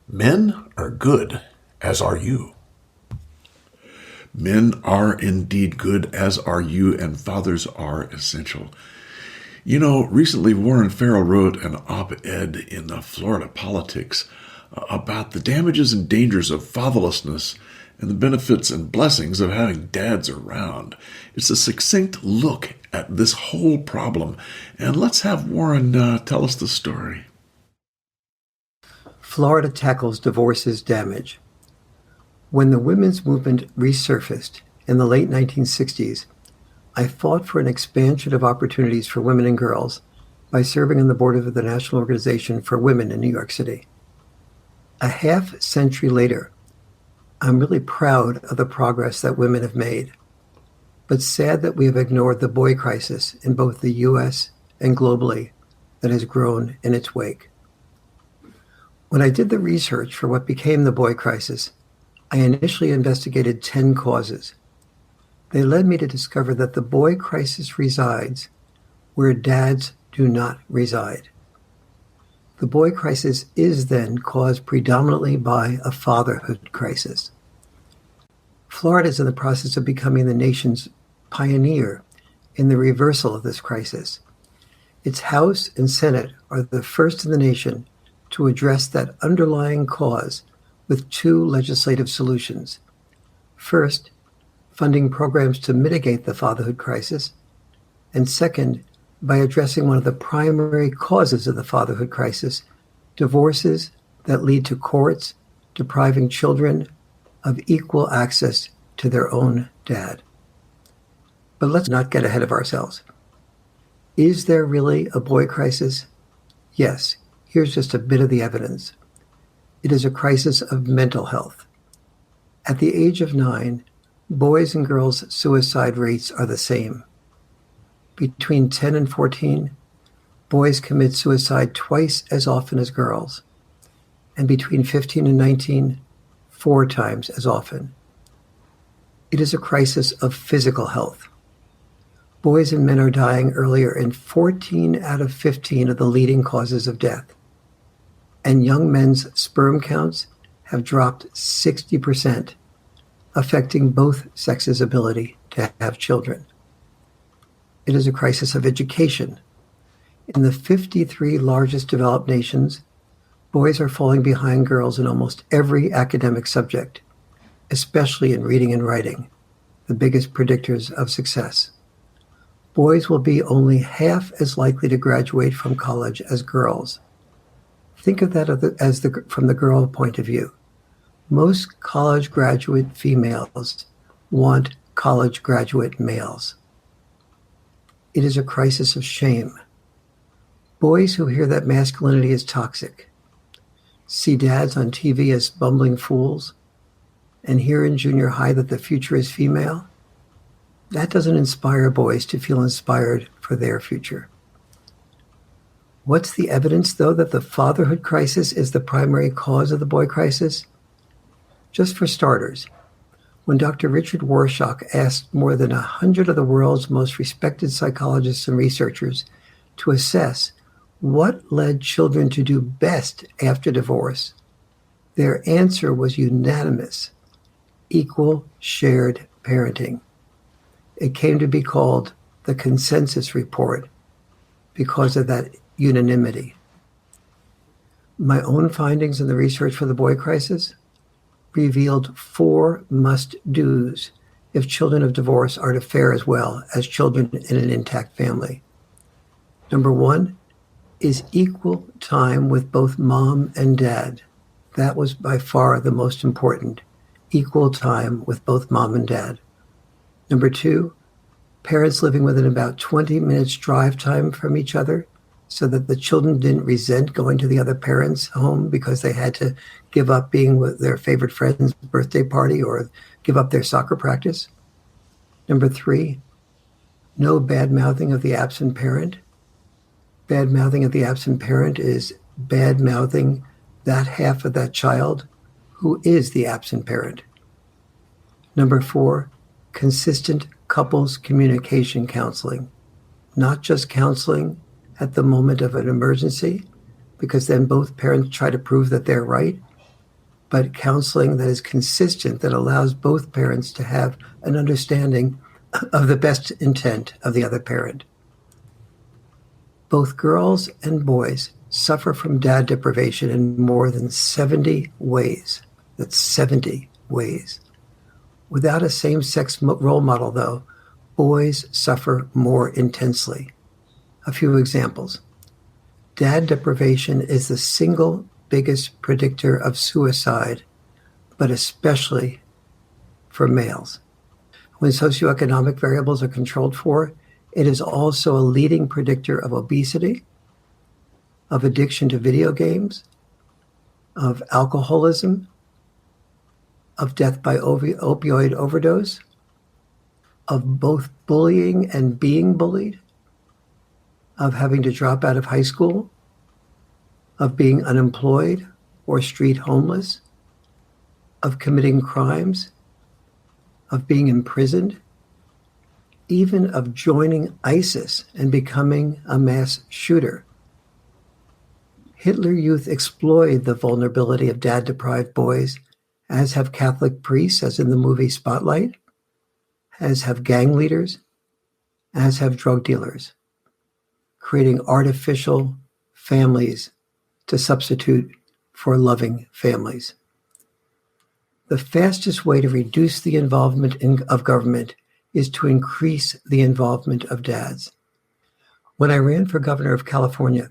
Men are good, as are you. Men are indeed good, as are you, and fathers are essential. You know, recently Warren Farrell wrote an op-ed in Florida Politics about the damages and dangers of fatherlessness and the benefits and blessings of having dads around. It's a succinct look at this whole problem, and let's have Warren tell us the story. Florida tackles divorce's damage. When the women's movement resurfaced in the late 1960s, I fought for an expansion of opportunities for women and girls by serving on the board of the National Organization for Women in New York City. A half century later, I'm really proud of the progress that women have made, but sad that we have ignored the boy crisis in both the U.S. and globally that has grown in its wake. When I did the research for what became the boy crisis, I initially investigated 10 causes. They led me to discover that the boy crisis resides where dads do not reside. The boy crisis is then caused predominantly by a fatherhood crisis. Florida is in the process of becoming the nation's pioneer in the reversal of this crisis. Its House and Senate are the first in the nation to address that underlying cause with two legislative solutions. First, funding programs to mitigate the fatherhood crisis, and second, by addressing one of the primary causes of the fatherhood crisis, divorces that lead to courts depriving children of equal access to their own dad. But let's not get ahead of ourselves. Is there really a boy crisis? Yes. Here's just a bit of the evidence. It is a crisis of mental health. At the age of 9, boys' and girls' suicide rates are the same. Between 10 and 14, boys commit suicide twice as often as girls, and between 15 and 19, 4 times as often. It is a crisis of physical health. Boys and men are dying earlier in 14 out of 15 of the leading causes of death. And young men's sperm counts have dropped 60%, affecting both sexes' ability to have children. It is a crisis of education. In the 53 largest developed nations, boys are falling behind girls in almost every academic subject, especially in reading and writing, the biggest predictors of success. Boys will be only half as likely to graduate from college as girls. Think of that from the girl point of view. Most college graduate females want college graduate males. It is a crisis of shame. Boys who hear that masculinity is toxic, see dads on TV as bumbling fools, and hear in junior high that the future is female, that doesn't inspire boys to feel inspired for their future. What's the evidence, though, that the fatherhood crisis is the primary cause of the boy crisis? Just for starters, when Dr. Richard Warshak asked more than 100 of the world's most respected psychologists and researchers to assess what led children to do best after divorce, their answer was unanimous: equal shared parenting. It came to be called the consensus report because of that unanimity. My own findings in the research for the boy crisis revealed 4 must-dos if children of divorce are to fare as well as children in an intact family. Number 1 is equal time with both mom and dad. That was by far the most important, equal time with both mom and dad. Number 2, parents living within about 20 minutes drive time from each other, so that the children didn't resent going to the other parents' home because they had to give up being with their favorite friend's birthday party or give up their soccer practice. Number 3, no bad-mouthing of the absent parent. Bad-mouthing of the absent parent is bad-mouthing that half of that child who is the absent parent. Number 4, consistent couples communication counseling. Not just counseling at the moment of an emergency, because then both parents try to prove that they're right, but counseling that is consistent, that allows both parents to have an understanding of the best intent of the other parent. Both girls and boys suffer from dad deprivation in more than 70 ways. That's 70 ways. Without a same-sex role model, though, boys suffer more intensely. A few examples. Dad deprivation is the single biggest predictor of suicide, but especially for males. When socioeconomic variables are controlled for, it is also a leading predictor of obesity, of addiction to video games, of alcoholism, of death by opioid overdose, of both bullying and being bullied, of having to drop out of high school, of being unemployed or street homeless, of committing crimes, of being imprisoned, even of joining ISIS and becoming a mass shooter. Hitler Youth exploited the vulnerability of dad-deprived boys, as have Catholic priests, as in the movie Spotlight, as have gang leaders, as have drug dealers, creating artificial families to substitute for loving families. The fastest way to reduce the involvement of government is to increase the involvement of dads. When I ran for governor of California,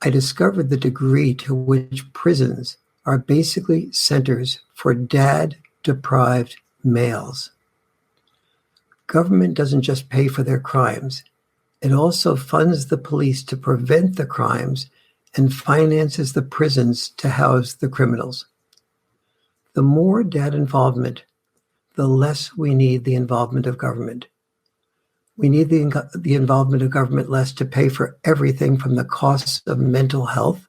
I discovered the degree to which prisons are basically centers for dad-deprived males. Government doesn't just pay for their crimes. It also funds the police to prevent the crimes and finances the prisons to house the criminals. The more dad involvement, the less we need the involvement of government. We need the involvement of government less to pay for everything from the costs of mental health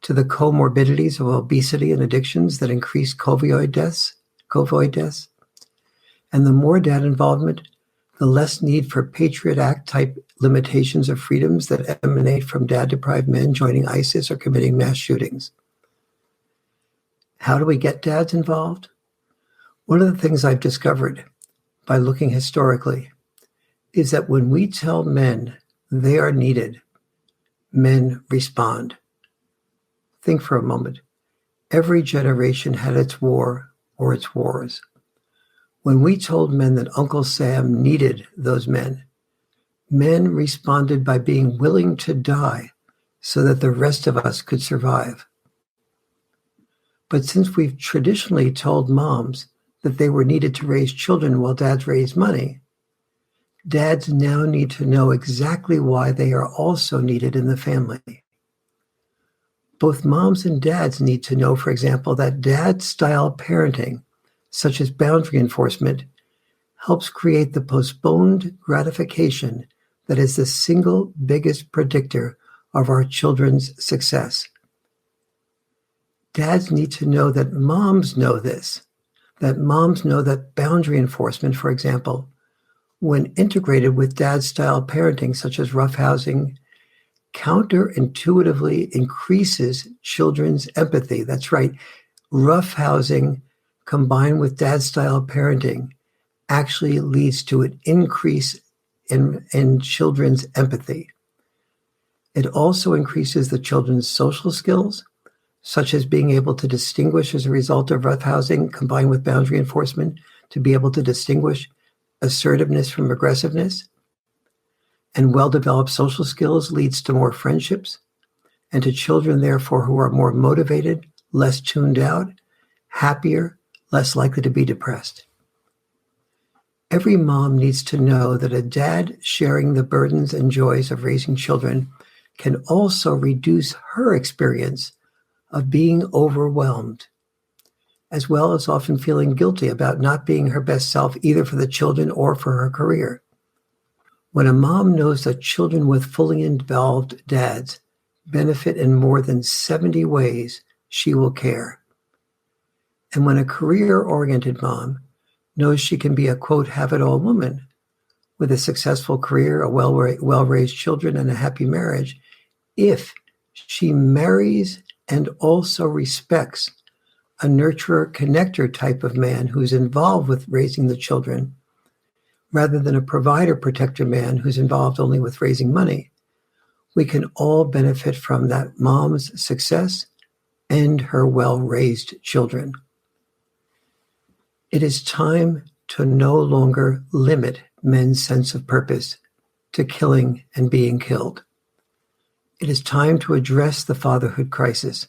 to the comorbidities of obesity and addictions that increase COVID deaths. And the more dad involvement, the less need for Patriot Act type limitations of freedoms that emanate from dad-deprived men joining ISIS or committing mass shootings. How do we get dads involved? One of the things I've discovered by looking historically is that when we tell men they are needed, men respond. Think for a moment. Every generation had its war or its wars. When we told men that Uncle Sam needed those men, men responded by being willing to die so that the rest of us could survive. But since we've traditionally told moms that they were needed to raise children while dads raised money, dads now need to know exactly why they are also needed in the family. Both moms and dads need to know, for example, that dad-style parenting, such as boundary enforcement, helps create the postponed gratification that is the single biggest predictor of our children's success. Dads need to know that moms know this, that moms know that boundary enforcement, for example, when integrated with dad-style parenting, such as roughhousing, counterintuitively increases children's empathy. That's right. Roughhousing combined with dad-style parenting actually leads to an increase in children's empathy. It also increases the children's social skills, such as being able to distinguish as a result of roughhousing combined with boundary enforcement, to be able to distinguish assertiveness from aggressiveness. And well-developed social skills leads to more friendships, and to children, therefore, who are more motivated, less tuned out, happier, less likely to be depressed. Every mom needs to know that a dad sharing the burdens and joys of raising children can also reduce her experience of being overwhelmed, as well as often feeling guilty about not being her best self either for the children or for her career. When a mom knows that children with fully involved dads benefit in more than 70 ways, she will care. And when a career-oriented mom knows she can be a, quote, have-it-all woman with a successful career, a well-raised children, and a happy marriage, if she marries and also respects a nurturer, connector type of man who's involved with raising the children, rather than a provider, protector man who's involved only with raising money, we can all benefit from that mom's success and her well-raised children. It is time to no longer limit men's sense of purpose to killing and being killed. It is time to address the fatherhood crisis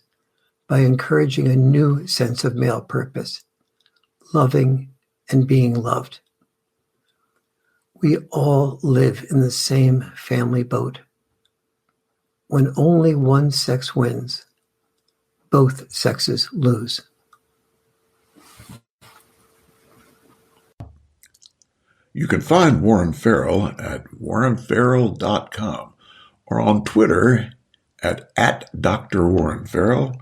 by encouraging a new sense of male purpose, loving and being loved. We all live in the same family boat. When only one sex wins, both sexes lose. You can find Warren Farrell at warrenfarrell.com or on Twitter at Dr. Warren Farrell,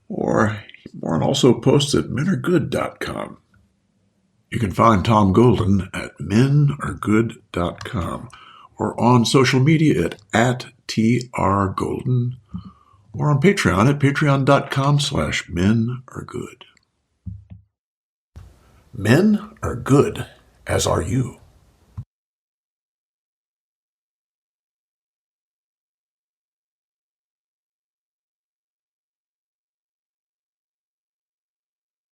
or Warren also posts at menaregood.com. You can find Tom Golden at menaregood.com or on social media at TRGolden or on Patreon at patreon.com/menaregood. Men are good, as are you.